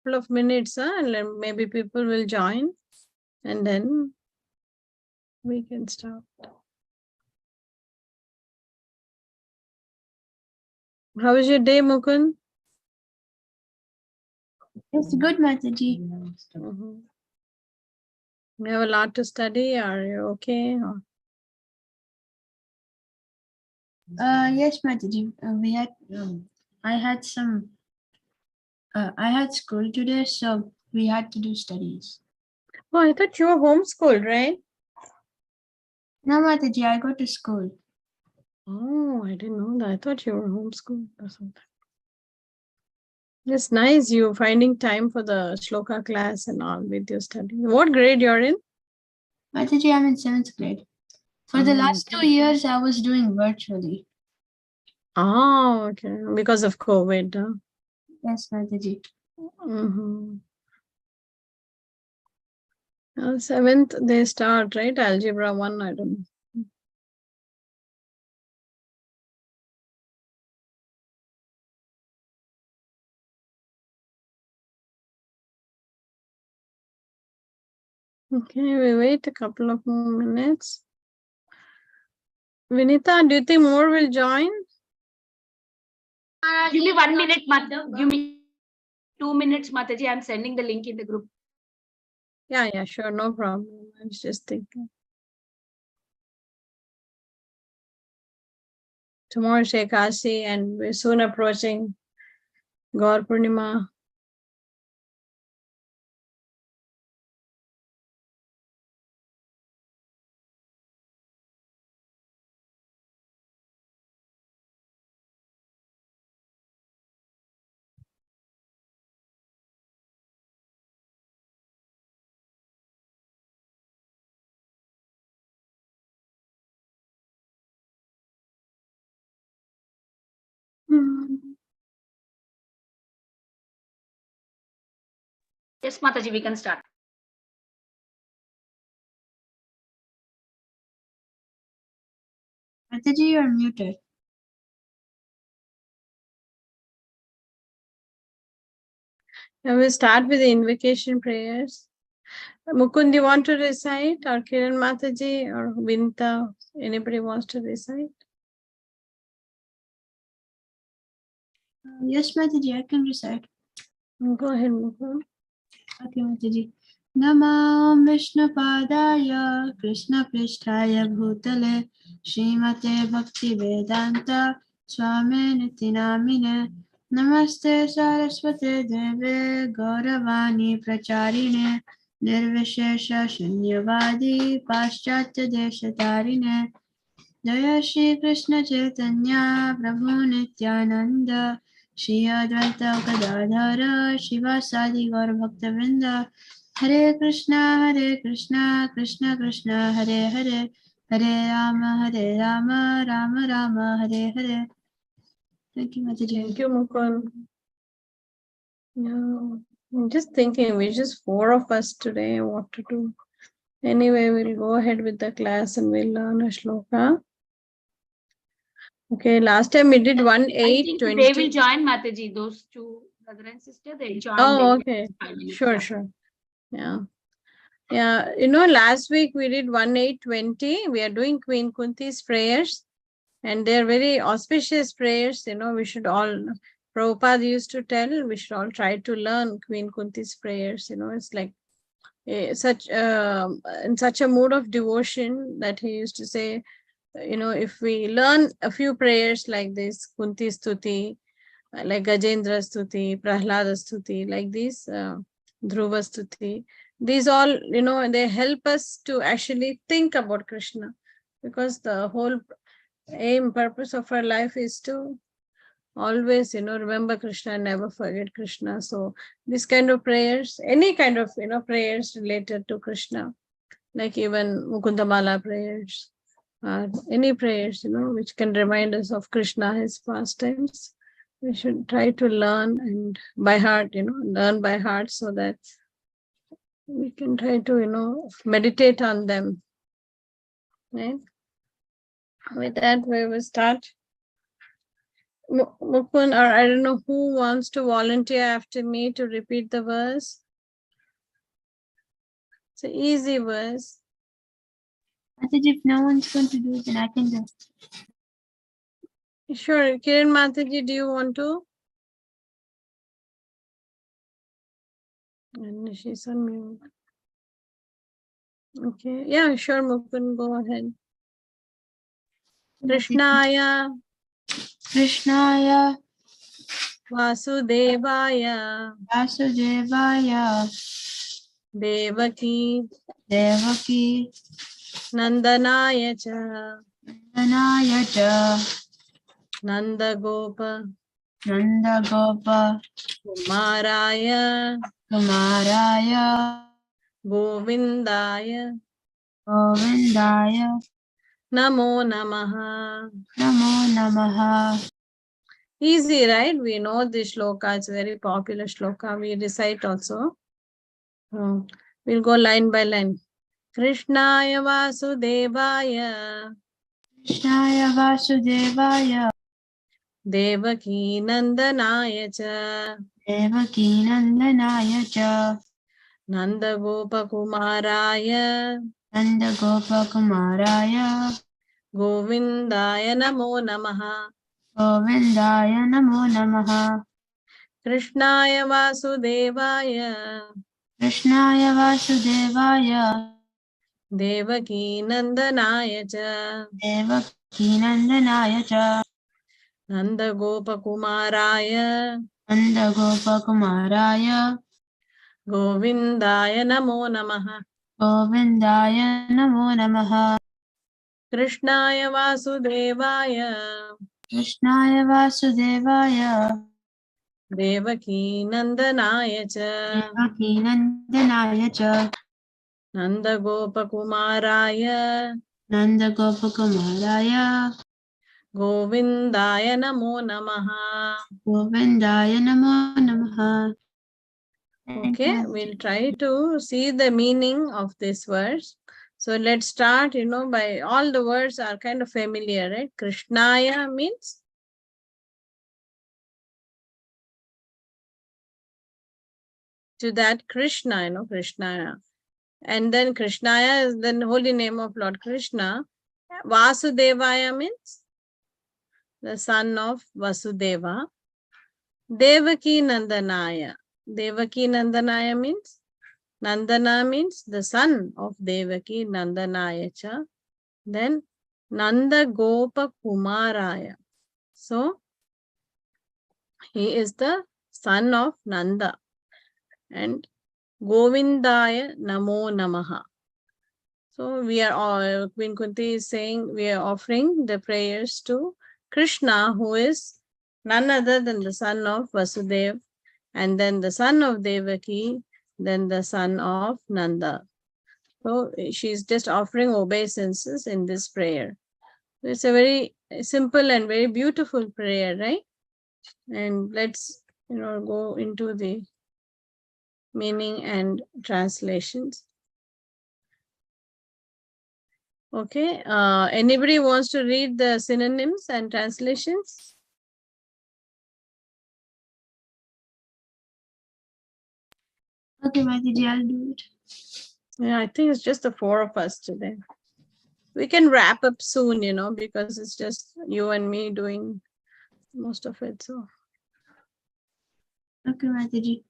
couple of minutes, and then maybe people will join, and then we can start. How was your day, Mukund? It's good, Mataji. Mm-hmm. You have a lot to study. Are you okay? Or... Yes, Mataji. I had school today, so we had to do studies. Oh, I thought you were homeschooled, right? No, Mataji, I go to school. Oh, I didn't know that. I thought you were homeschooled or something. It's nice you finding time for the Shloka class and all with your study. What grade you're in? Mataji, I'm in 7th grade. For the last 2 years, I was doing virtually. Oh, okay. Because of COVID. Huh? Yes, Mataji. Mm-hmm. 7th, they start, right? Algebra 1, I don't know. Okay, we wait a couple of more minutes. Vinita, do you think more will join? Give me 1 minute, Mata. Give me 2 minutes, Mataji. I'm sending the link in the group. Yeah, sure. No problem. I was just thinking. Tomorrow is Ekasi and we're soon approaching Gaur Purnima. Yes, Mataji, we can start. Mataji, you're muted. I will start with the invocation prayers. Mukund, you want to recite, or Kiran Mataji, or Vinta? Anybody wants to recite? Yes, Mataji, I can recite. Go ahead, Mukund. Okay, Mataji. Namo Vishnupadaya Krishna Pristhaya Bhutale Srimate Bhakti Vedanta Swami Niti Namine Namaste Saraswate Deve Gauravani Pracharine Nirvishesha Shunyavadi Paschatya Deshatarine Jaya Shri Krishna Chaitanya Prabhu Nityananda Shri Advaita Gadadhara Shivasadi Gaur Bhakta Hare Krishna, Krishna Krishna, Hare Hare, Hare Rama, Rama Rama, Hare Hare. Thank you, Mataji. Thank you, Mukund. Yeah, I'm just thinking, we're just 4 of us today, what to do. Anyway, we'll go ahead with the class and we'll learn a shloka. Okay, last time we did 1, 8, 20. They will join, Mataji, those two brother and sister, they'll join. Oh, okay. Sure. Yeah. Last week we did 1, 8, 20. We are doing Queen Kunti's prayers. And they're very auspicious prayers. We should all, Prabhupada used to tell, we should all try to learn Queen Kunti's prayers. It's like in such a mood of devotion that he used to say, if we learn a few prayers like this, Kunti Stuti, like Gajendra Stuti, Prahlada Stuti, like these, Dhruva Stuti, these all, they help us to actually think about Krishna, because the whole purpose of our life is to always, remember Krishna and never forget Krishna. So this kind of prayers, any kind of, prayers related to Krishna, like even Mukundamala prayers, any prayers, which can remind us of Krishna, his pastimes, we should try to learn and by heart, learn by heart, so that we can try to, meditate on them. Right? With that, we will start. Mukund, or I don't know who wants to volunteer after me to repeat the verse. It's an easy verse. Mataji, if no one's going to do it, then I can do it. Sure. Kiran Mataji, do you want to? And she's on mute. Okay. Yeah, sure, Mukund, go ahead. Krishnaya Krishnaya Vasudevaya Vasudevaya Devaki Devaki Nandanaya cha Nanaya cha Nandagopa Nanda Gopa Kumaraya Kumaraya Govindaya Govindaya Namo Namaha. Namo Namaha. Easy, right? We know this shloka. It's a very popular shloka. We recite also. We'll go line by line. Krishnaya Vasudevaya Krishnaya Vasudevaya Devaki Nandanaya cha Devaki Nandanaya cha Nandagopa Kumaraya Nanda Gopa Kumaraya Govindaya Namo Namaha. Govindaya Namo Namaha. Krishnaya Vasudevaya Krishnaya Vasudevaya Devaki Nandanaya cha Devaki Nandanaya cha Nandagopa Kumaraya Nanda Gopa Kumaraya Govindaya Namo Namaha. Govindaya Namo Namaha. Krishnaya Vasudevaya Krishnaya Vasudevaya Devaki Nandanaya cha Devaki Nandanaya cha Nandagopa Kumaraya Nanda Gopa Kumaraya Govindaya Namo Namaha. Govindaya Namo Namaha. Okay, we'll try to see the meaning of this verse. So let's start, by all the words are kind of familiar, right? Krishnaya means to that Krishna, Krishnaya. And then Krishnaya is the holy name of Lord Krishna. Vasudevaya means the son of Vasudeva. Devaki Nandanaya. Devaki Nandanaya means Nandana means the son of Devaki Nandanaya cha. Then Nanda Gopa Kumaraya. So he is the son of Nanda. And Govindaya Namo Namaha. So we are all, Queen Kunti is saying we are offering the prayers to Krishna, who is none other than the son of Vasudev, and then the son of Devaki, then the son of Nanda. So she's just offering obeisances in this prayer. It's a very simple and very beautiful prayer, right? And let's go into the meaning and translations. Okay, anybody wants to read the synonyms and translations? Okay, Mataji, I'll do it. Yeah, I think it's just the four of us today. We can wrap up soon, because it's just you and me doing most of it. So, Okay, Mataji.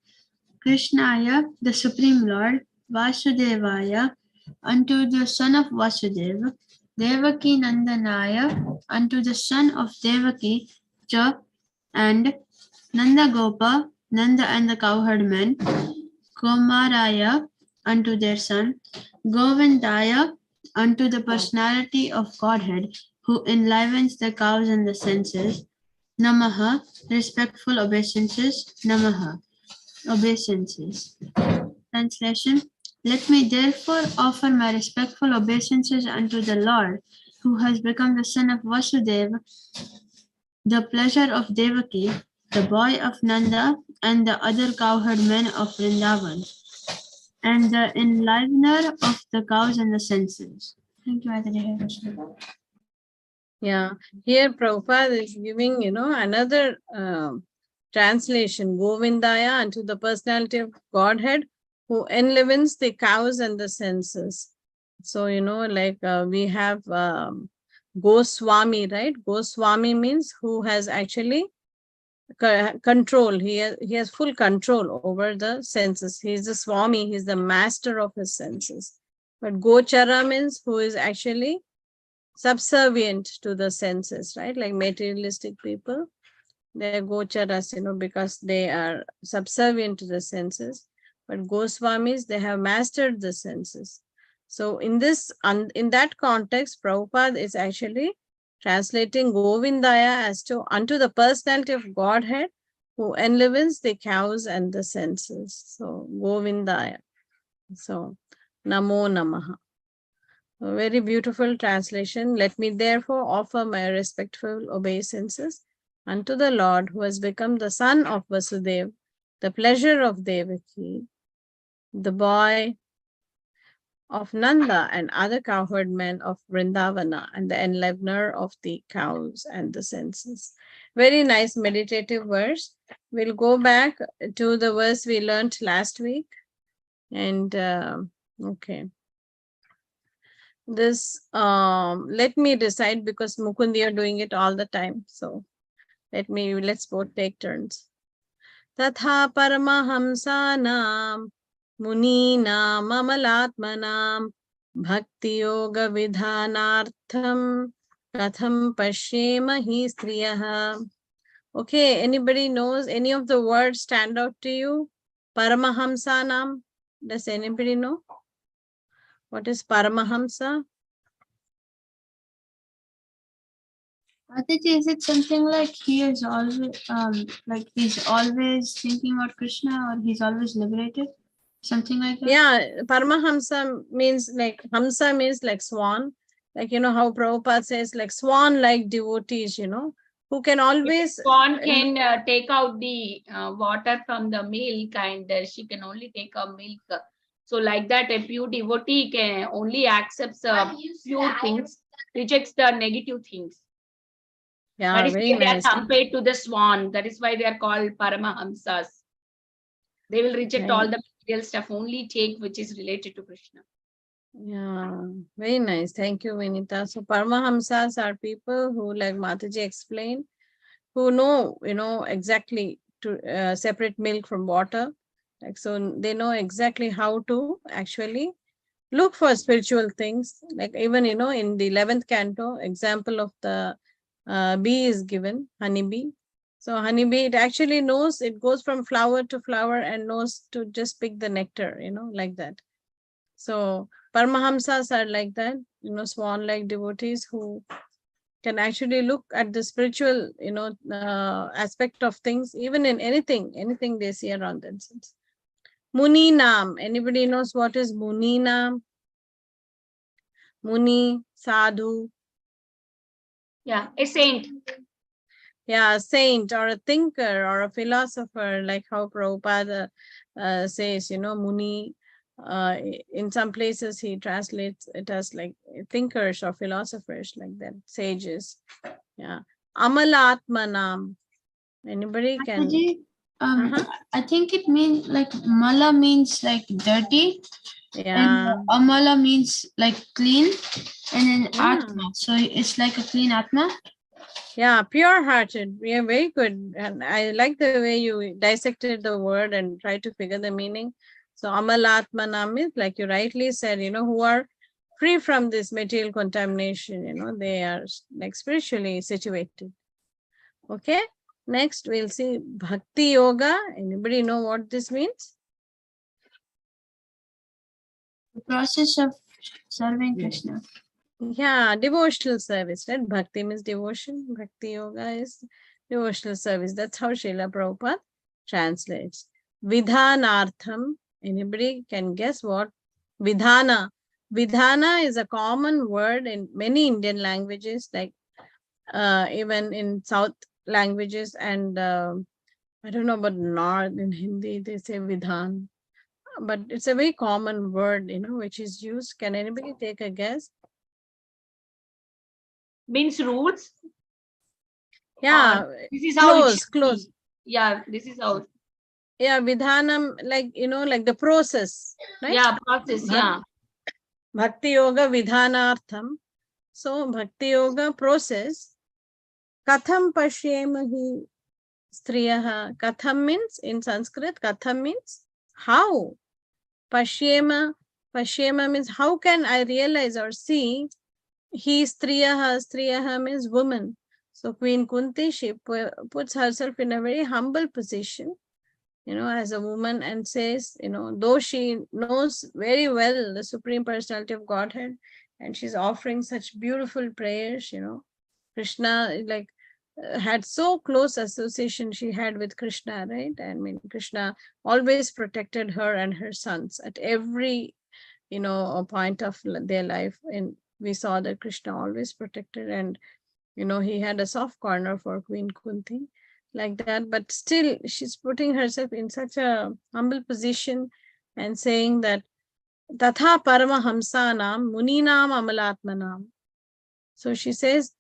Krishnaya, the Supreme Lord, Vasudevaya, unto the son of Vasudeva, Devaki Nandanaya, unto the son of Devaki, Cha, and Nanda Gopa, Nanda and the cowherd men, Kumaraya, unto their son, Govindaya, unto the personality of Godhead, who enlivens the cows and the senses, Namaha, respectful obeisances, Namaha, obeisances. Translation. Let me therefore offer my respectful obeisances unto the Lord, who has become the son of Vasudeva, the pleasure of Devaki, the boy of Nanda, and the other cowherd men of Vrindavan, and the enlivener of the cows and the senses. Thank you, Aditya. Yeah, here Prabhupada is giving, another translation, Govindaya, unto the personality of Godhead, who enlivens the cows and the senses. So, like we have Goswami, right? Goswami means who has actually control. He has full control over the senses. He is the Swami, he is the master of his senses. But Gochara means who is actually subservient to the senses, right? Like materialistic people, they're gocharas, because they are subservient to the senses. But Goswamis, they have mastered the senses. So in that context, Prabhupada is actually translating Govindaya as to unto the personality of Godhead who enlivens the cows and the senses. So Govindaya. So Namo Namaha. A very beautiful translation. Let me therefore offer my respectful obeisances unto the Lord who has become the son of Vasudev, the pleasure of Devaki, the boy of Nanda and other cowherd men of Vrindavana, and the enlivener of the cows and the senses. Very nice meditative verse. We'll go back to the verse we learned last week. And okay. This let me decide, because Mukundi are doing it all the time. So let's both take turns. Tatha paramahamsanam munina mamalatmanam bhakti yoga vidhanartham katham pashyemahi striyaha. Okay, anybody knows any of the words stand out to you? Paramahamsanam. Does anybody know? What is Paramahamsa? Aditi, is it something like he is always like he's always thinking about Krishna, or he's always liberated? Something like that? Yeah, Paramahamsa means like, Hamsa means like swan. Like, how Prabhupada says, like swan-like devotees, who can always... Swan can take out the water from the milk, and she can only take a milk. So like that, a pure devotee can only accepts pure things, rejects the negative things. That Yeah, is very why they are nice. compared to the swan. That is why they are called Paramahamsas. They will reject all Right. the material stuff, only take which is related to Krishna. Yeah, very nice. Thank you, Vinita. So Paramahamsas are people who, like Mataji explained, who know, exactly to separate milk from water. Like, so they know exactly how to actually look for spiritual things. Like even, in the 11th canto, example of the bee is given, honeybee. So honeybee, it actually knows, it goes from flower to flower and knows to just pick the nectar, like that. So Paramahamsas are like that, swan-like devotees who can actually look at the spiritual, aspect of things, even in anything they see around themselves. Muni Nam. Anybody knows what is Muni Nam? Muni, Sadhu. Yeah, a saint. Yeah, a saint or a thinker or a philosopher, like how Prabhupada says, Muni. In some places he translates it as like thinkers or philosophers, like that, sages. Yeah. Amalatmanam. Anybody can... Aditi, Uh-huh. I think it means like mala means like dirty, and Yeah. amala means like clean, and then Yeah. atma. So it's like a clean atma. Yeah, pure-hearted. Yeah, very good. And I like the way you dissected the word and tried to figure the meaning. So Amalatmanam is, like you rightly said, who are free from this material contamination, they are like spiritually situated. Okay. Next, we'll see Bhakti Yoga. Anybody know what this means? The process of serving Krishna. Yeah, devotional service, right? Bhakti means devotion. Bhakti Yoga is devotional service. That's how Srila Prabhupada translates. Vidhanartham. Anybody can guess what? Vidhana. Vidhana is a common word in many Indian languages, like even in South languages, and I don't know about North. In Hindi, they say Vidhan. But it's a very common word, which is used. Can anybody take a guess? Means rules. Yeah, This is how it should close. be. Yeah, this is how. Yeah, vidhanam, like, like the process, right? Yeah, process. Yeah. Bhakti yoga vidhanartham. So bhakti yoga process. Katham pashyemahi striyaha. Katham means, in Sanskrit, katham means how. Pashyema means how can I realize or see. He striyaha means woman. So Queen Kunti, she puts herself in a very humble position, as a woman, and says, though she knows very well the Supreme Personality of Godhead, and she's offering such beautiful prayers, Krishna, like, had so close association she had with Krishna, right? I mean, Krishna always protected her and her sons at every, point of their life. And we saw that Krishna always protected, and, he had a soft corner for Queen Kunti, like that. But still, she's putting herself in such a humble position and saying that, Tatha Paramahamsanam Muninam Amalatmanam. So she says,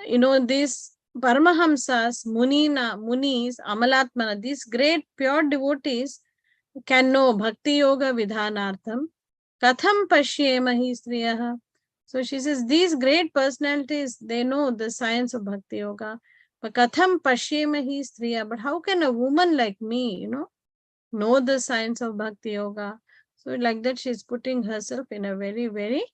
these Paramahamsas, Munis, Amalatmana, these great pure devotees can know Bhakti Yoga Vidhanartham. Katham Pashyemahi Striyaha. So she says, these great personalities, they know the science of Bhakti Yoga. But Katham Pashyemahi Striya. But how can a woman like me, know the science of Bhakti Yoga? So like that, she's putting herself in a very, very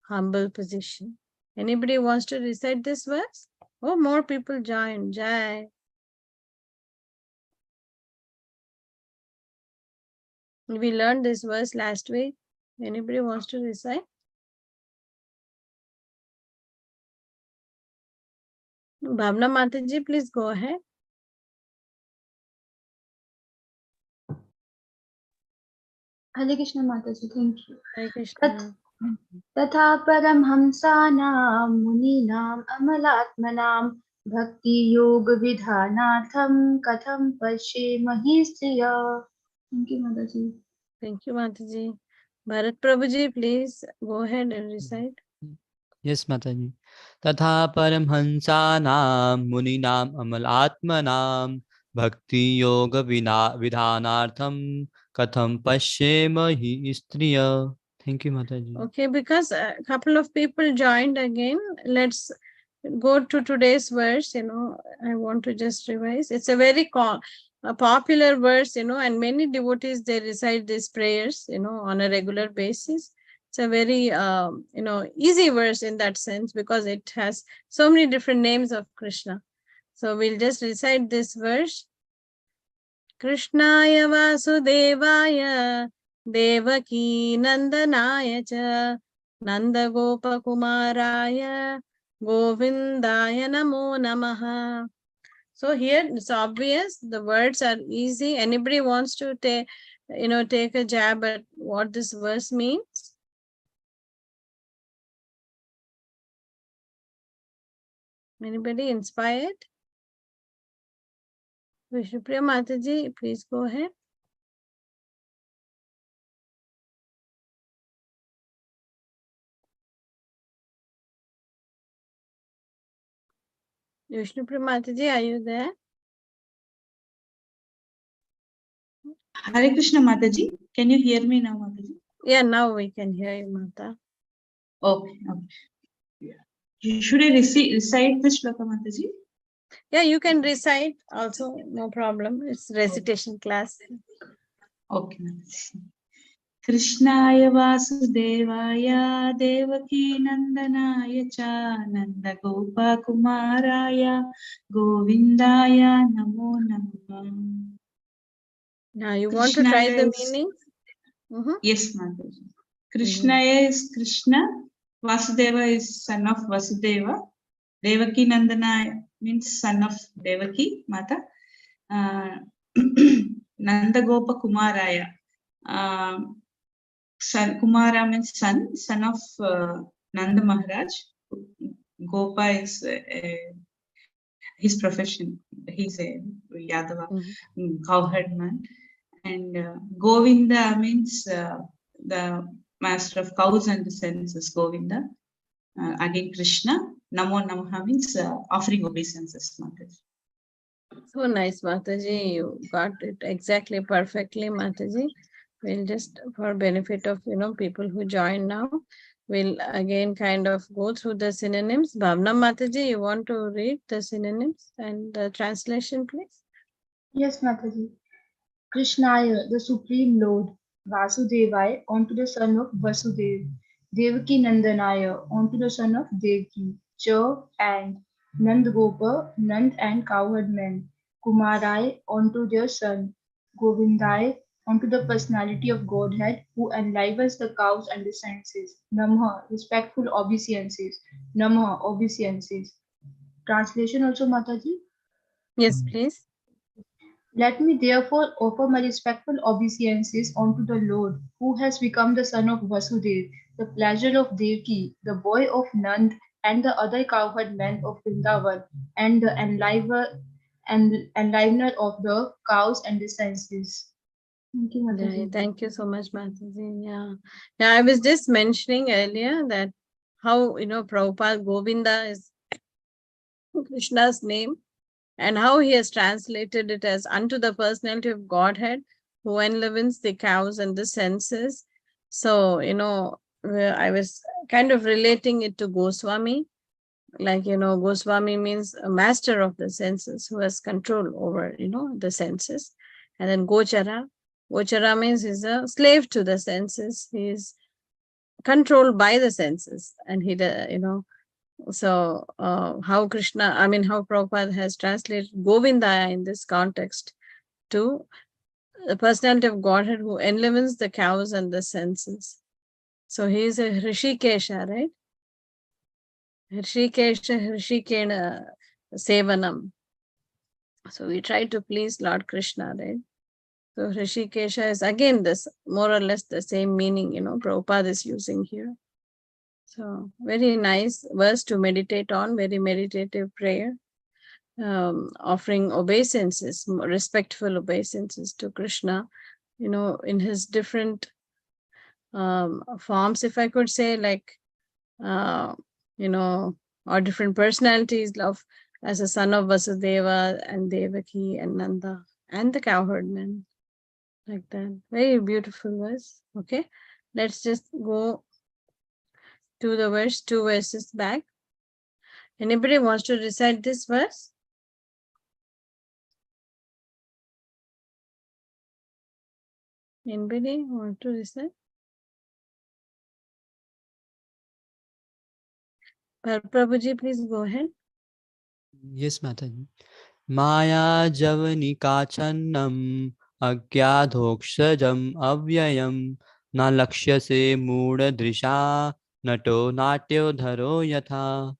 humble position. Anybody wants to recite this verse? Oh, more people join. Jai. We learned this verse last week. Anybody wants to recite? Bhavna Mataji, please go ahead. Hare Krishna Mataji, thank you. Hare Krishna. तथा परमहंसानां मुनीनाम् अमलात्मनां भक्ति योग विधानार्थं कथं पश्येमहि स्त्रिया. Thank you, Mataji. Thank you, Mataji. Bharat Prabhuji, please go ahead and recite. Yes, Mataji. Tatha paramhansanam muninam amalatmanam bhakti yoga vidhanartham katham pashyemahi striya. Thank you, Mataji. Okay, because a couple of people joined again, let's go to today's verse. I want to just revise. It's a very a popular verse, and many devotees, they recite these prayers, on a regular basis. It's a very, easy verse in that sense, because it has so many different names of Krishna. So we'll just recite this verse. Krishnaya Vasudevaya Devaki Nandanaya cha Nanda Gopa Kumaraya Govindaya Namo Namaha. So here it's obvious, the words are easy. Anybody wants to take a jab at what this verse means? Anybody inspired? Vishnupriya Mataji, please go ahead. Vishnupriya Mataji, are you there? Hare Krishna Mataji, can you hear me now, Mataji? Yeah, now we can hear you, Mata. Okay. Should I recite this shloka, Mataji? Yeah, you can recite also, no problem. It's recitation class. Okay, Mataji. Krishnaya Vasudevaya Devaki Nandanaya cha Nanda Gopa Kumaraya Govindaya Namo Namaha. Now you want to try the meaning? Yes, Mataji. Krishna is Krishna. Vasudeva is son of Vasudeva. Devaki Nandana means son of Devaki Mata. Nanda Gopa Kumaraya. Son, Kumara means son of Nanda Maharaj. Gopa is his profession. He's a Yadava, cowherd man. And Govinda means the master of cows and the senses, Govinda. Again Krishna. Namo Namaha means offering obeisances, Mataji. So nice, Mataji. You got it exactly perfectly, Mataji. We'll just, for benefit of people who join now, we'll again kind of go through the synonyms. Bhavna Mataji, you want to read the synonyms and the translation, please? Yes, Mataji. Krishnaya, the Supreme Lord, Vasudevaya, onto the son of Vasudev, Devaki Nandanaya, onto the son of Devaki, Cha and Nandgopa, Nand and cowherd men, Kumarai, onto their son, Govindai, onto the personality of Godhead, who enlivens the cows and the senses, Namah, respectful obeisances, Namah, obeisances. Translation also, Mataji? Yes, please. Let me therefore offer my respectful obeisances unto the Lord, who has become the son of Vasudev, the pleasure of Devaki, the boy of Nand, and the other cowherd men of Vrindavan, and the enlivener of the cows and the senses. Thank you, Yeah, Mataji. thank you so much, Mataji. Yeah, I was just mentioning earlier that how Prabhupada Govinda is Krishna's name, and how he has translated it as unto the personality of Godhead, who enlivens the cows and the senses. So, I was kind of relating it to Goswami. Like, Goswami means a master of the senses, who has control over, the senses. And then Gochara. Gochara means he's a slave to the senses. He's controlled by the senses. And he, so how Prabhupada has translated Govinda in this context to the personality of Godhead who enlivens the cows and the senses. So he is a Hrishikesha, right? Hrishikena Sevanam. So we try to please Lord Krishna, right? So Hrishikesha is again this more or less the same meaning, Prabhupada is using here. So very nice verse to meditate on, very meditative prayer. Offering obeisances, respectful obeisances to Krishna, in his different forms, if I could say, like, or different personalities of as a son of Vasudeva and Devaki and Nanda and the cowherd men, like that. Very beautiful verse. Okay, let's just go to the verse, 2 verses back. Anybody wants to recite this verse? Anybody want to recite? Prabhuji, please go ahead. Yes, Mataji. Maya Javanika Channam Agyadhokshajam Avyayam Na Lakshya Se Mooda Drisha Nato Natyo Dharo Yatha.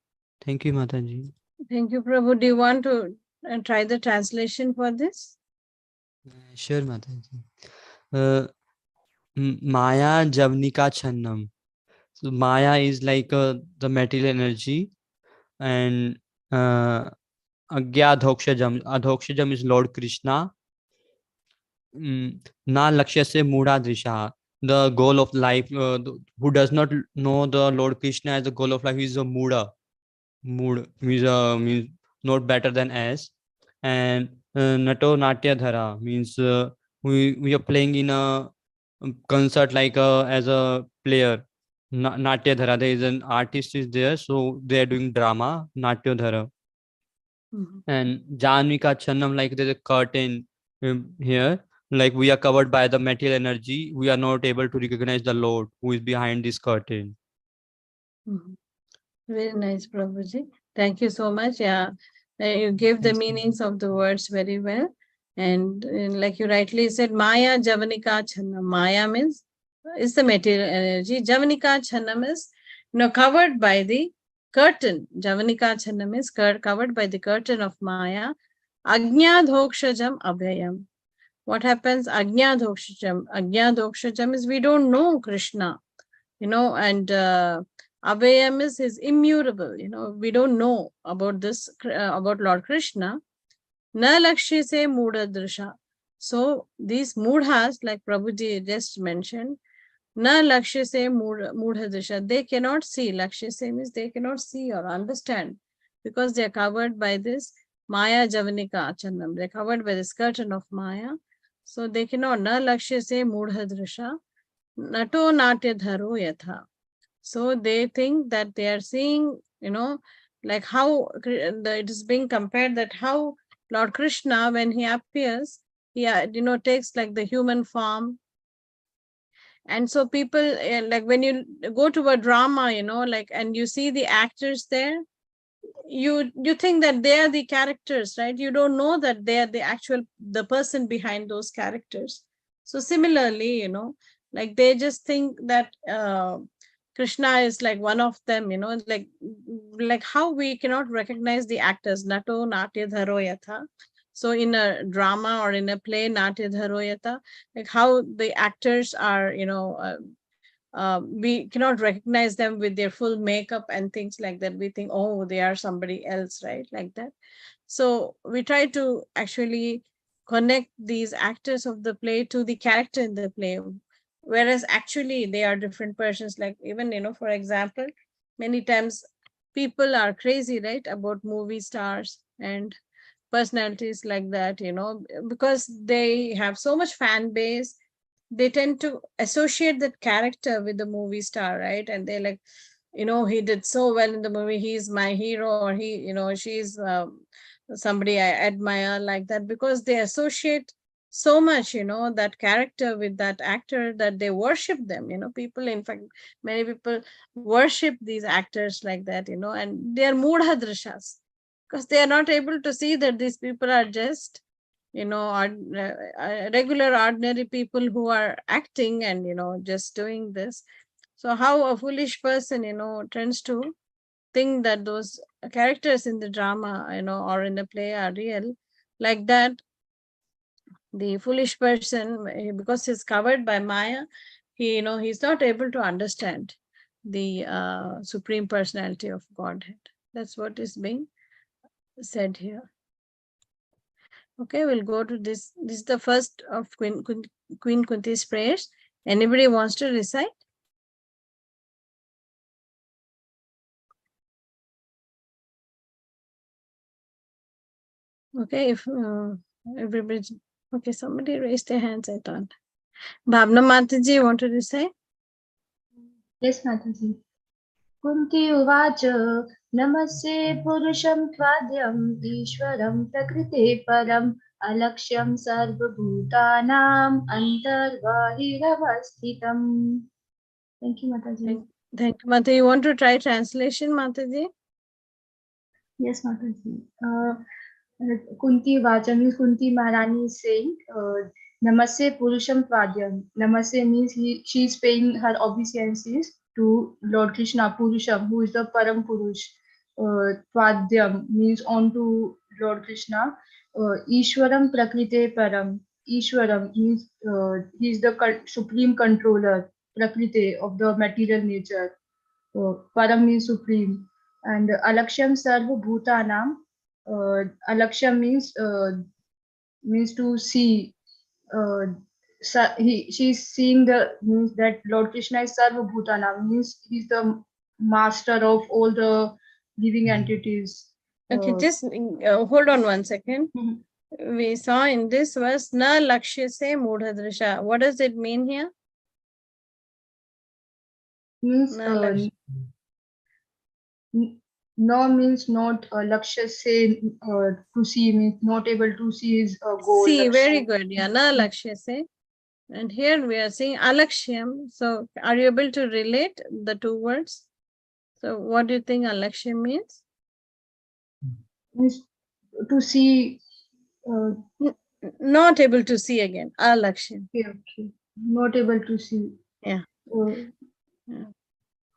Thank you, Mataji. Thank you, Prabhu. Do you want to try the translation for this? Sure, Mataji. Maya Javanika Channam. So Maya is like the material energy, and Agyadhokshajam. Adhokshajam is Lord Krishna. Na lakshya se mudha drisha. The goal of life, who does not know the Lord Krishna as the goal of life, is a mudha. Mood means not better than us. And Nato Natya Dhara means we are playing in a concert like as a player. Natya Dhara, there is an artist is there, so they are doing drama, Natya Dhara. And Janvika Channam, like there's a curtain here, like we are covered by the material energy, we are not able to recognize the Lord who is behind this curtain. Very nice, Prabhuji. Thank you so much. Yeah, you gave the meanings of the words very well. And like you rightly said, Maya Javanika Channam. Maya means is the material energy. Javanika Channam is covered by the curtain. Javanika Channam is covered by the curtain of Maya. Ajnadhokshajam abhyayam. What happens? Ajnadhokshajam. Ajnadhokshajam is we don't know Krishna, and abhyayam is immutable. We don't know about this, about Lord Krishna. Na lakshya se mudha drisha. So these mudhas, like Prabhuji just mentioned, Na lakshya mudha drisha. They cannot see. Lakshya means they cannot see or understand because they are covered by this Maya Javanika Achandam. They are covered by this curtain of Maya. So they cannot. Na lakshya mudha drisha. Nato natya dharo yatha. So they think that they are seeing, like how it is being compared that how Lord Krishna, when he appears, he, takes like the human form. And so people, like when you go to a drama, and you see the actors there, you think that they are the characters, right? You don't know that they are the person behind those characters. So similarly, like they just think that Krishna is like one of them, like how we cannot recognize the actors. Nato natya dharo yatha. So in a drama or in a play, natya dharo yatha, like how the actors are, we cannot recognize them with their full makeup and things like that. We think, oh, they are somebody else, right? Like that. So we try to actually connect these actors of the play to the character in the play, whereas actually they are different persons. Like even, for example, many times people are crazy, right, about movie stars and personalities like that, because they have so much fan base. They tend to associate that character with the movie star, right? And they're like, he did so well in the movie, he's my hero, or she's somebody I admire, like that, because they associate so much, that character with that actor, that they worship them. People, in fact, many people worship these actors like that, and they are mudha drishas, because they are not able to see that these people are just regular ordinary people who are acting and just doing this. So how a foolish person tends to think that those characters in the drama or in the play are real, like that. The foolish person, because he's covered by Maya, he's not able to understand the supreme personality of Godhead. That's what is being said here. Okay, we'll go to this. This is the first of Queen Kunti's prayers. Anybody wants to recite? Okay, if everybody's okay, somebody raised their hands, I thought. Bhavna Mataji, you want to recite? Yes, Mataji. Kunti uvacha namaste purusham tvadyam ishwaram prakrite param alaksham sarvabhutanam antarbahiravasthitam. Thank you, Mataji. Thank you, Mataji. You want to try translation, Mataji? Yes, Mataji. Kunti Vacha means Kunti Maharani is saying, Namaste Purusham Tvadyam. Namaste means she is paying her obeisances to Lord Krishna, Purusham, who is the Param Purush. Tvadyam means on to Lord Krishna. Ishwaram Prakrite Param. Ishwaram means he is the supreme controller, Prakrite, of the material nature. Param means supreme. And Alaksham Sarva Bhutanam. Alaksham means to see. She's seeing means that Lord Krishna is Sarva Bhutana, means he's the master of all the living entities. Okay, just hold on one second. We saw in this verse, na lakshya se mudha drisha. What does it mean here? Means no means not lakshya se to see, means not able to see his goal. See, very good. Yeah, na lakshya se. And here we are seeing alakshyam. So are you able to relate the two words? So what do you think alakshyam means? Means to see. Not able to see again. Alakshyam. Okay. Not able to see. Yeah.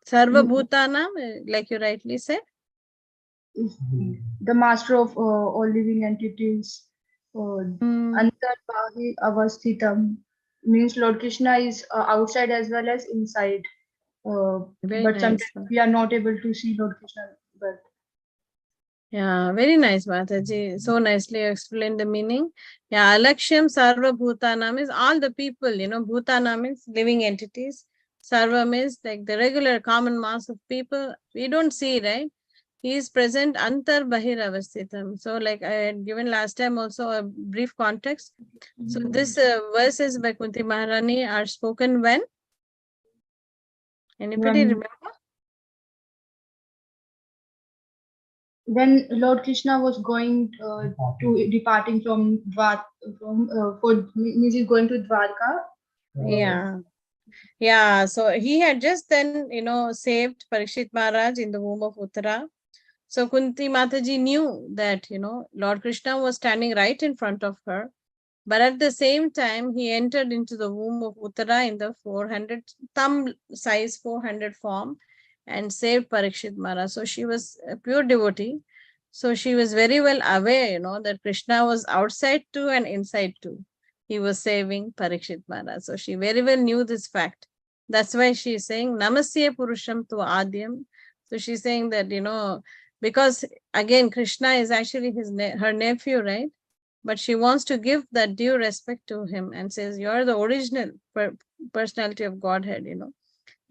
Sarva Bhutanam, like you rightly said. Is the master of all living entities. Antarbahi avasthitam means Lord Krishna is outside as well as inside. But sometimes we are not able to see Lord Krishna. But yeah, very nice, Mataji. So nicely explained the meaning. Yeah, Alakshyam Sarva Bhutanam is all the people, Bhutana means living entities. Sarva means like the regular common mass of people. We don't see, right? He is present antar bahir avasthitam. So like I had given last time also a brief context. So this verses by Kunti Maharani are spoken when? Anybody remember? When Lord Krishna was going to departing from means going to Dwarka. Yeah. So he had just then, saved Parikshit Maharaj in the womb of Uttara. So Kunti Mataji knew that, Lord Krishna was standing right in front of her. But at the same time, he entered into the womb of Uttara in the 400, thumb size 400 form and saved Parikshit Maharaj. So she was a pure devotee. So she was very well aware, that Krishna was outside too and inside too. He was saving Parikshit Maharaj. So she very well knew this fact. That's why she is saying, Namasya Purusham tu Adyam. So she's saying that, because again, Krishna is actually her nephew, right? But she wants to give that due respect to him and says, you're the original personality of Godhead,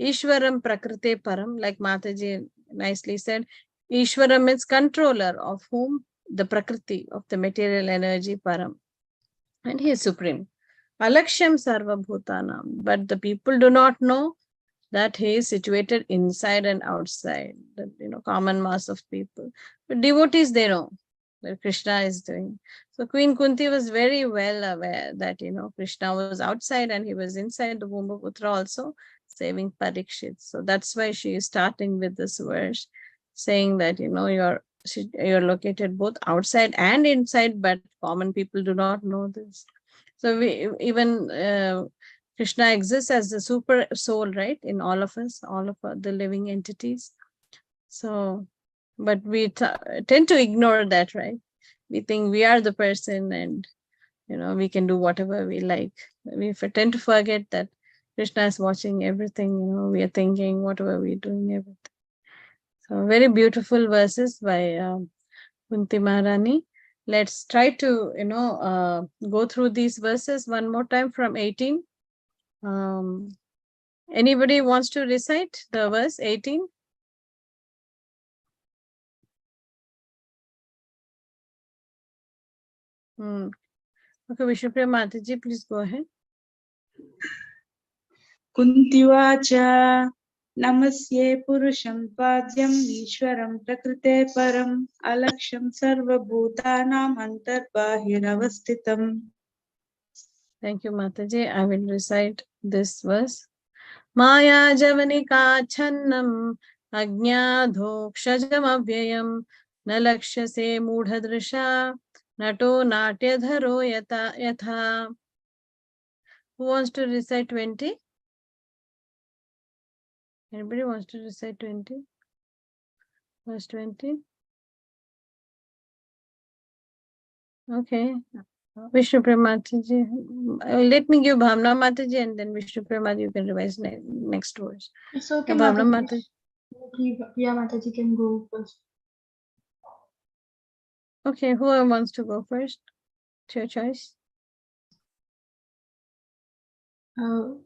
Ishwaram Prakrite Param, like Mataji nicely said, Ishwaram is controller of whom? The Prakriti, of the material energy Param. And he is supreme. Alaksham Sarva Bhutanam. But the people do not know that he is situated inside and outside, the common mass of people. But devotees, they know that Krishna is doing. So Queen Kunti was very well aware that, Krishna was outside and he was inside the womb of Uttara also, saving Parikshit. So that's why she is starting with this verse, saying that, you're located both outside and inside, but common people do not know this. So Krishna exists as the super soul, right? In all of us, all of the living entities. So, but we tend to ignore that, right? We think we are the person and, we can do whatever we like. We tend to forget that Krishna is watching everything, we are thinking whatever we're doing, everything. So very beautiful verses by Kunti Maharani. Let's try to, go through these verses one more time from 18. Anybody wants to recite the verse 18? Okay, Vishnupriya Mataji, please go ahead. Kuntivacha Namasye Purusham Padyam Ishwaram Prakrite Param Alaksham Sarva Bhutanam Antarbahiravastitam. Thank you, Mataji. I will recite this verse. Maya Javanika Channam Ajnadhokshajam Avyayam Nalakshase Mudhadrisha Nato Natyadharo Yatha. Who wants to recite 20? Anybody wants to recite 20? Verse 20? Okay. Vishnupriya Mataji. Let me give Bhavna Mataji and then Vishnupriya Mataji, you can revise next verse. It's okay, Bhavna Mataji. Mataji. Priya Mataji can go first. Okay, whoever wants to go first. It's your choice. Go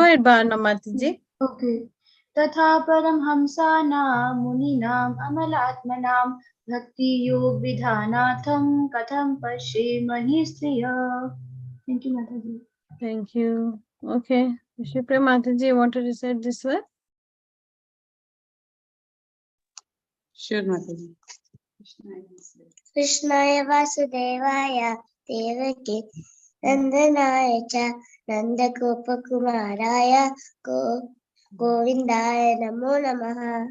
ahead, Bhavna Mataji. Okay. Tatha param hamsana muninam amalatmanam bhakti yog vidhanatham katham pashimahi striya. Thank you, Mataji. Thank you. Okay. Vishnupriya Mataji, you want to recite this one? Sure, Mataji. Krishnaya Vasudevaya Devaki Nandanaya cha Nandagopakumaraya Govindaya Namo Namaha.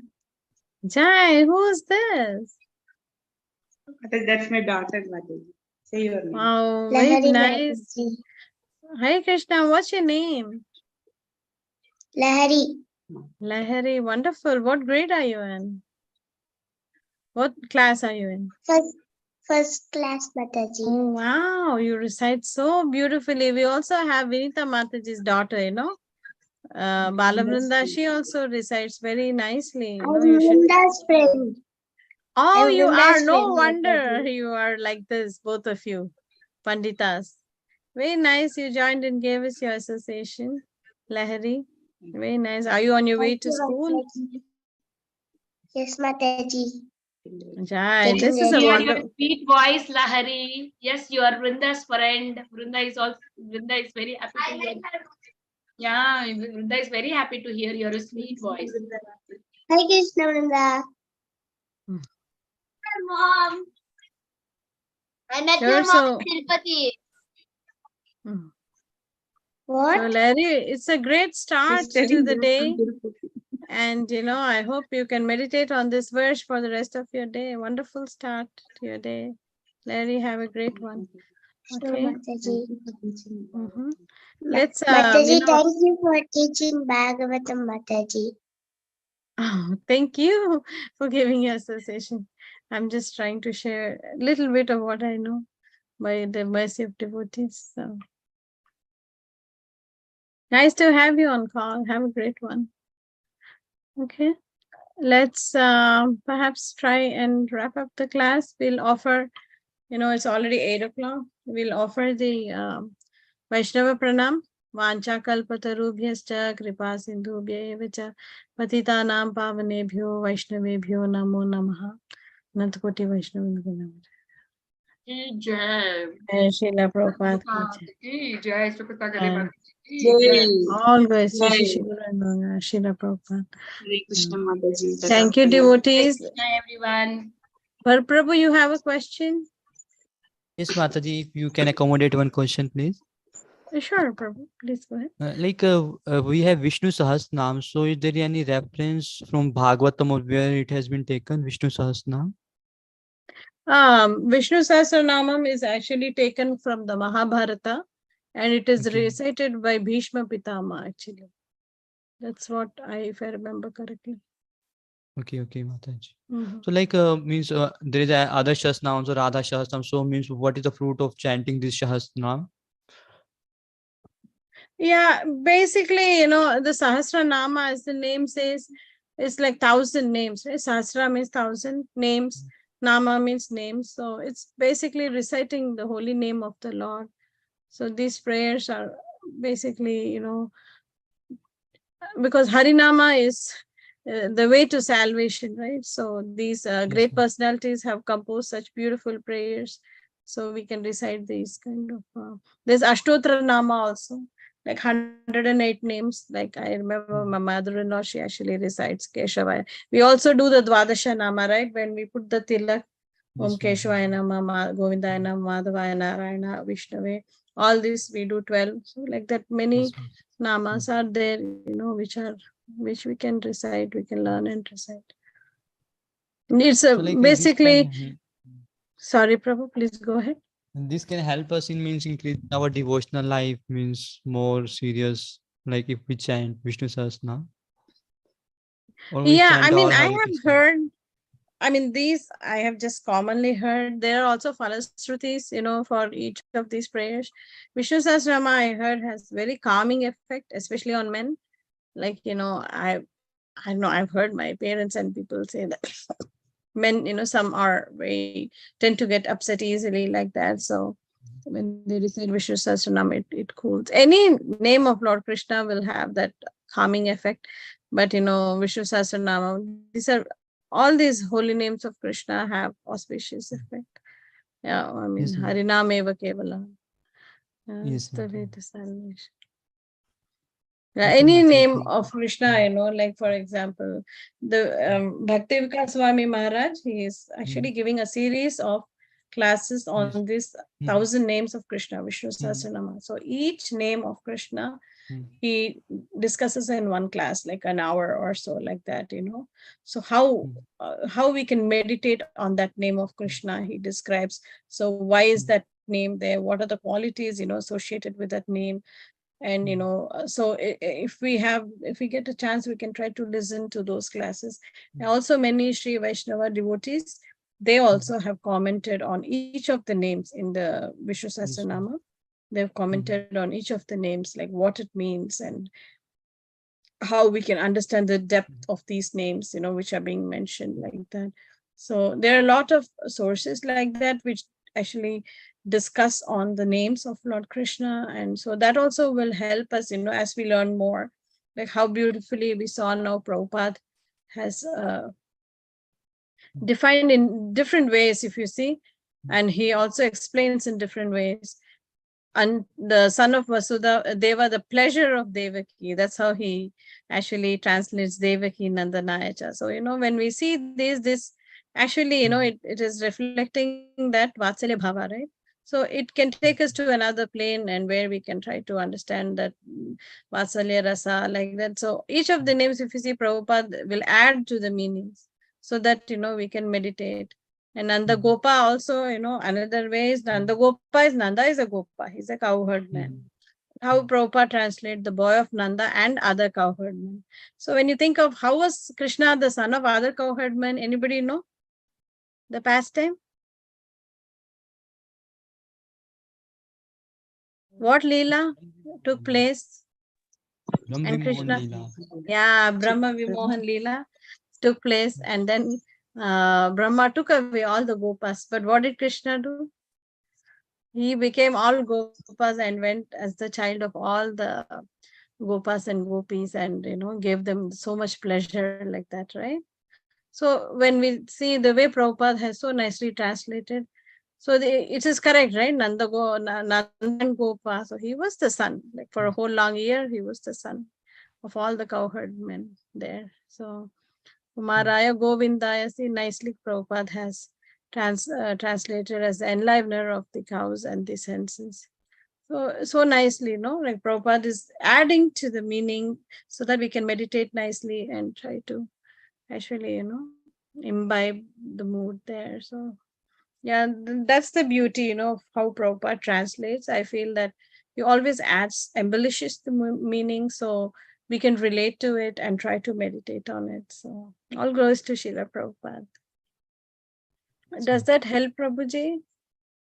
Jai, who's this? That's my daughter, Mataji. Say your name. Wow, very Lahari nice. Mataji. Hi Krishna, what's your name? Lahari. Lahari, wonderful. What grade are you in? What class are you in? First class Mataji. Oh, wow, you recite so beautifully. We also have Vinita Mataji's daughter, Balavrinda, she also recites very nicely. I'm Vrinda's friend. Oh, I'm you Vrinda's are. No friend, wonder Mataji. you are like this, both of you, Panditas. Very nice. You joined and gave us your association, Lahari. Very nice. Are you on your way Thank to you, school? Mataji. Yes, Mataji. Jai, this Getting is a ready. Hear wonder. your sweet voice, Lahari. Yes, you are Vrinda's friend. Vrinda is very happy to hear. Yeah, Vrinda is very happy to hear your sweet voice. Hi, Krishna Vrinda. Mom. I met Sure, so, Tirupati. Hmm. What? so Larry, it's a great start to the day. And, I hope you can meditate on this verse for the rest of your day. Wonderful start to your day. Larry, have a great one. Sure, Okay. Mataji. Mhm. Let's, Mataji, thank you for teaching Bhagavatam, Mataji. thank you for giving your association. I'm just trying to share a little bit of what I know by the mercy of devotees. So nice to have you on call. Have a great one. Okay. Let's perhaps try and wrap up the class. We'll offer, it's already 8 o'clock. We'll offer the Vaishnava Pranam. Vancha kalpatarubhyascha kripa sindhubhya eva cha patitanam pavanebhyo vaishnavebhyo namo namaha. Anantakoti Vaishnava. Jai. Srila Prabhupada ki jai. Jai, Sukha. All goes to Shri Guru and Srila Prabhupada. Hare Krishna Mataji. Thank you, devotees. Jai, everyone. Prabhu, you have a question? Yes, Mataji, if you can accommodate one question, please. Sure, Prabhu. Please go ahead. We have Vishnu Sahasranam. So is there any reference from Bhagavatam or where it has been taken, Vishnu Sahasranam? Vishnu Sahasranamam is actually taken from the Mahabharata and it is Okay. recited by Bhishma Pitama actually. That's what if I remember correctly. Okay, Mataji. Mhm. So means there is a other Shasnams or Radha Shasnam. So means what is the fruit of chanting this Shasnam? Yeah, basically, the Sahasranama, as the name says, it's like 1,000 names, right? Sahasra means 1,000 names, Nama means names. So it's basically reciting the holy name of the Lord. So these prayers are basically, because Harinama is the way to salvation, right? So these great ma'am. personalities have composed such beautiful prayers. So we can recite these kind of. There's Ashtotra Nama also, like 108 names. Like I remember my mother-in-law, she actually recites Keshavaya. We also do the Dwadasha Nama, right? When we put the tilak, Om Keshvaya Nama, Govindaya Nama, Madhavaya Narayana, Vishnave. All this we do 12. So like that, many namas are there, which we can recite, we can learn and recite. It's basically. Sorry, Prabhu, please go ahead. This can help us in means increase our devotional life, means more serious, like if we chant Vishnu Sahasranam. Or we Yeah, chant I mean, all I Hare have Krishna. heard, these I have just commonly heard. There are also Phalashrutis, for each of these prayers. Vishnu Sahasranama, I heard, has very calming effect, especially on men. Like, I know I've heard my parents and people say that men, some are tend to get upset easily like that. So when they recite Vishnu Sahasranam, it cools. Any name of Lord Krishna will have that calming effect. But Vishnu Sahasranam, all these holy names of Krishna have auspicious effect. Yeah, Yes, ma'am. Harinam eva kevala. Yes, It's the ma'am. way to salvation. Okay, Any Mataji, name thank of Krishna, like for example, the Bhakti Vikas Swami Maharaj, he is actually giving a series of classes on this 1,000 names of Krishna, Vishnu Sahasranama. So each name of Krishna, he discusses in one class, like an hour or so, like that, So how we can meditate on that name of Krishna, he describes. So why is that name there? What are the qualities, associated with that name? And so if we get a chance, we can try to listen to those classes. And also many Sri Vaishnava devotees, they also have commented on each of the names in the Vishnu Sahasranama. They've commented on each of the names, like what it means and how we can understand the depth of these names, which are being mentioned like that. So there are a lot of sources like that, which actually discuss on the names of Lord Krishna. And so that also will help us, as we learn more, like how beautifully we saw now Prabhupada has defined in different ways, if you see, and he also explains in different ways. And the son of Vasudha, Deva, the pleasure of Devaki, that's how he actually translates Devaki Nandanayacha. So, when we see this actually, it is reflecting that Vatsalya Bhava, right? So it can take us to another plane, and where we can try to understand that Vatsalya Rasa, like that. So each of the names, if you see, Prabhupada will add to the meanings so that, we can meditate. And Nanda Gopa also, another way is Nanda Nanda is a Gopa. He's a cowherd man. How Prabhupada translate the boy of Nanda and other cowherd men. So when you think of how was Krishna the son of other cowherd men, anybody know the pastime? What Leela took place? Brahma And Vimohan Krishna, Leela. yeah, Brahma Vimohan Leela took place, and then Brahma took away all the Gopas. But what did Krishna do? He became all Gopas and went as the child of all the Gopas and Gopis, and gave them so much pleasure like that, right? So when we see the way Prabhupada has so nicely translated, so it is correct, right? Nanda and Gopa. So he was the son. Like for a whole long year, he was the son of all the cowherd men there. So Kumaraya Govindaya, see, nicely Prabhupada has translated as the enlivener of the cows and the senses. So nicely, like Prabhupada is adding to the meaning so that we can meditate nicely and try to actually, imbibe the mood there. So yeah, that's the beauty, of how Prabhupada translates. I feel that he always adds, embellishes the meaning so we can relate to it and try to meditate on it. So all glories to Srila Prabhupada. Does that help, Prabhuji?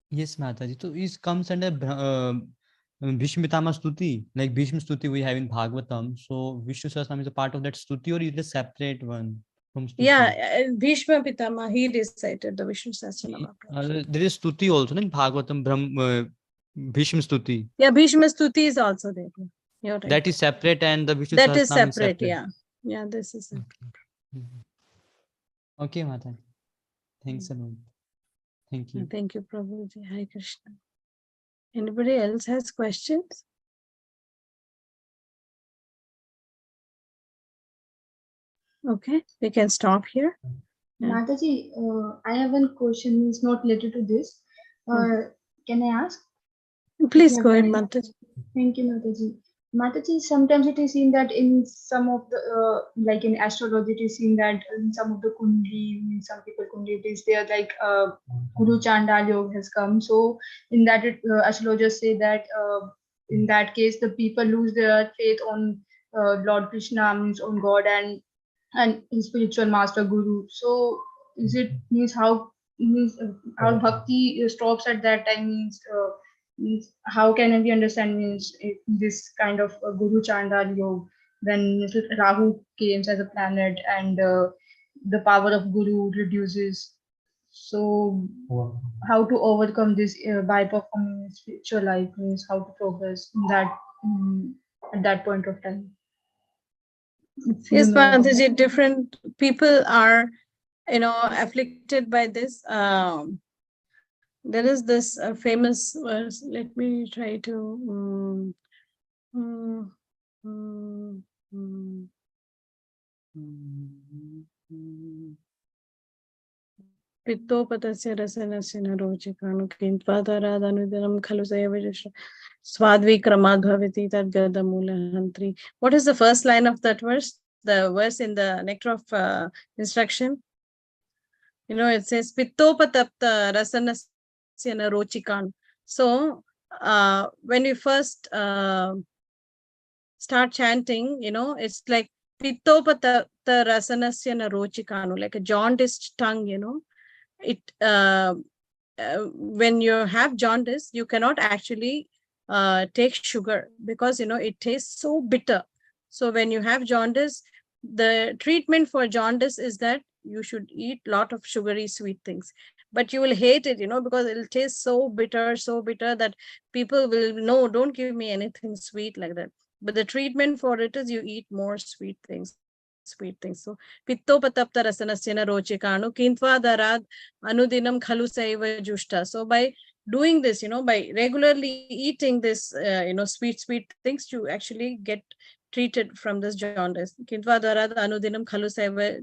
Yes, Mataji. So it comes under Bhishma Pitama Stuti, like Bhishma Stuti we have in Bhagavatam. So Vishnu Sahasranam is a part of that Stuti, or is it a separate one from Stuti? Yeah, Bhishma Pitama, he recited the Vishnu Sahasranama. There is Stuti also in Bhagavatam, Bhishma Stuti. Yeah, Bhishma Stuti is also there. You're right. That is separate, and the Vishnu That is Sahasranam is separate, separate. yeah. Yeah, this is it. Okay, Mata. Thanks a lot. Thank you. Thank you, Prabhuji. Hare Krishna. Anybody else has questions? Okay, we can stop here. Yeah. Mataji, I have one question. It's not related to this. Can I ask? Please Yeah, go ahead, fine. Mataji. Thank you, Mataji. Mataji, sometimes it is seen that in some of the, like in astrology, it is seen that in some of the kundli, in some people kundli, it is there like Guru Chandal Yoga has come. So in that, astrologers say that in that case, the people lose their faith on Lord Krishna, means on God and his spiritual master Guru. So is it means how bhakti stops at that time means how can we understand means if this kind of Guru Chandal Yoga when Rahu comes as a planet and the power of Guru reduces. So how to overcome this by performing spiritual life means how to progress in that at that point of time. Yes, Mataji, different people are, afflicted by this. There is this famous verse. Let me try to. Pittopatasya rasanasya narojikanu kintvataradanudinam khalu sayavajasha swadvikramaad bhavati tadgadamulahantri. What is the first line of that verse? The verse in the nectar of instruction? It says Pittopatapta rasanasya narochikan. So when you first start chanting, it's like Pittopatapta rasanasya narochikanu, like a jaundiced tongue, it when you have jaundice, you cannot actually take sugar because it tastes so bitter. So when you have jaundice, the treatment for jaundice is that you should eat a lot of sugary sweet things. but you will hate it, because it'll taste so bitter that people will, no, don't give me anything sweet like that. But the treatment for it is you eat more sweet things. So pittopatapta rasanasya rochikanu kintva darad anudinam khalu saiva jushta. So by doing this, by regularly eating this, sweet things, you actually get treated from this jaundice. Kintva darad anudinam khalu saiva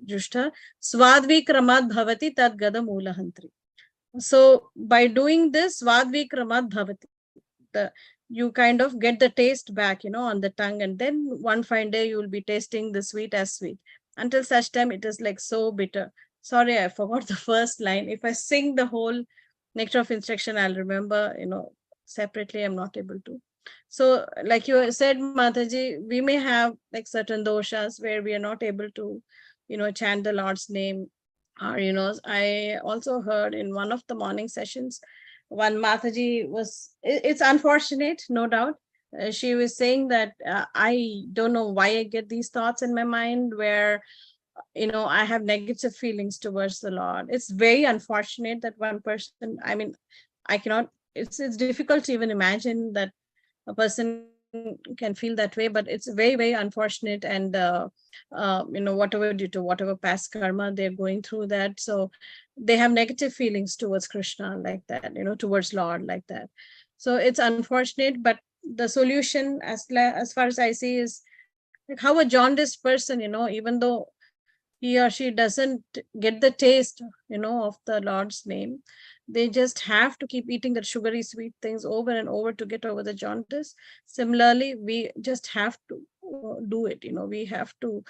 jushta swadvikramad bhavati tad gada mulahantri. So by doing this, swadvikramad bhavati, you kind of get the taste back, on the tongue, and then one fine day you will be tasting the sweet as sweet. Until such time it is like so bitter. Sorry, I forgot the first line. If I sing the whole nectar of instruction, I'll remember, separately I'm not able to. So like you said, Mataji, we may have like certain doshas where we are not able to, chant the Lord's name. Or, I also heard in one of the morning sessions, one Mataji was, it's unfortunate, no doubt. She was saying that I don't know why I get these thoughts in my mind where, I have negative feelings towards the Lord. It's very unfortunate that one person, I mean, I cannot, it's difficult to even imagine that a person can feel that way, but it's very, very unfortunate. And, whatever due to whatever past karma they're going through that. So they have negative feelings towards Krishna like that, towards Lord like that. So it's unfortunate, but the solution as far as I see is like how a jaundiced person, even though he or she doesn't get the taste, of the Lord's name, they just have to keep eating that sugary sweet things over and over to get over the jaundice. Similarly, we just have to do it. We have to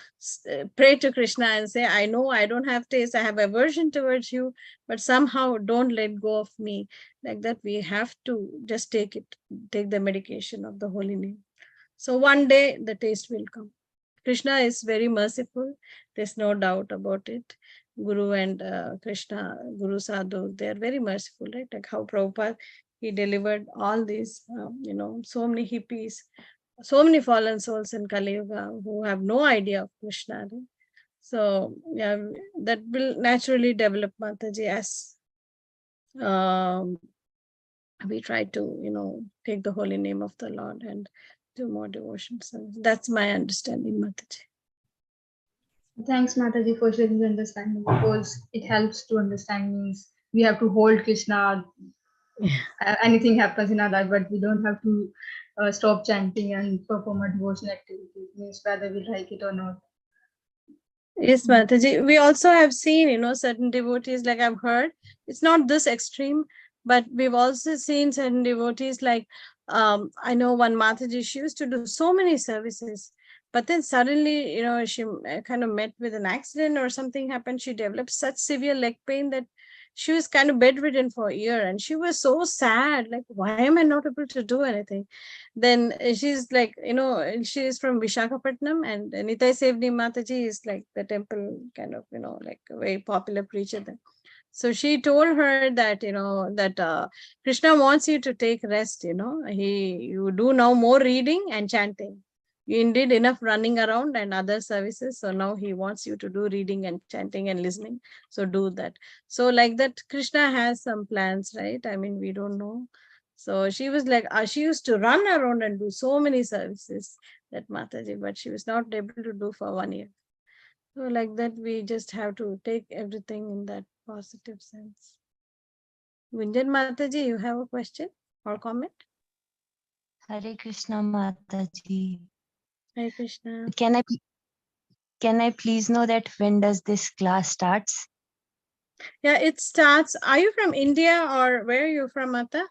pray to Krishna and say, I know I don't have taste, I have aversion towards you, but somehow don't let go of me. Like that, we have to just take the medication of the holy name. So one day the taste will come. Krishna is very merciful. There's no doubt about it. Guru and Krishna, Guru Sadhu, they are very merciful, right? Like how Prabhupada, he delivered all these, so many hippies, so many fallen souls in Kali Yuga who have no idea of Krishna. Right? So yeah, that will naturally develop, Mataji, as we try to, take the holy name of the Lord and do more devotion. So that's my understanding, Mataji. Thanks, Mataji, for sharing the understanding, because it helps to understand means we have to hold Krishna. Anything happens in our life, but we don't have to stop chanting and perform a devotion activity, means whether we like it or not. Yes, Mataji. We also have seen, certain devotees, like I've heard, it's not this extreme, but we've also seen certain devotees like, I know one Mataji, she used to do so many services, but then suddenly, she kind of met with an accident or something happened. She developed such severe leg pain that she was kind of bedridden for a year, and she was so sad, like, why am I not able to do anything? Then she's like, she is from Vishakhapatnam, and Nitai Sevni Mataji is like the temple kind of, like a very popular preacher there. So she told her that, that Krishna wants you to take rest, you do now more reading and chanting. You did enough running around and other services. So now he wants you to do reading and chanting and listening. So do that. So like that, Krishna has some plans, right? I mean, we don't know. So she was like, she used to run around and do so many services, that Mataji, but she was not able to do for 1 year. So like that, we just have to take everything in that positive sense. Vinjan Mataji, you have a question or comment? Hare Krishna Mataji. Hare Krishna. Can I please know that when does this class starts? Yeah, it starts. Are you from India or where are you from, Mata?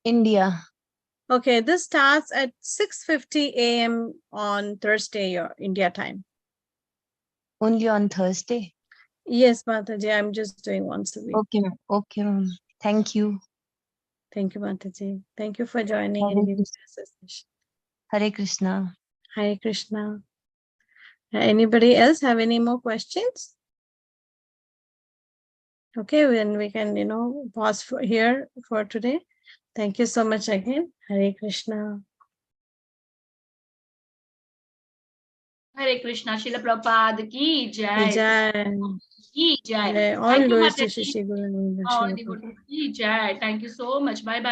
India. Okay, this starts at 6:50 a.m. on Thursday, your India time. Only on Thursday? Yes, Mataji, I'm just doing once a week. Okay, okay, ma'am. Thank you. Thank you, Mataji. Thank you for joining and giving us a session. Hare Krishna. Hare Krishna. Anybody else have any more questions? Okay, then we can, pause here for today. Thank you so much again. Hare Krishna. Hare Krishna. Srila Prabhupada ki jai. Jai. Ki jai. Jai. All Thank you, glories to Mataji. Shri Guru Govinda, All Srila Prabhupada. devotees. Ki jai. Thank you so much. Bye bye.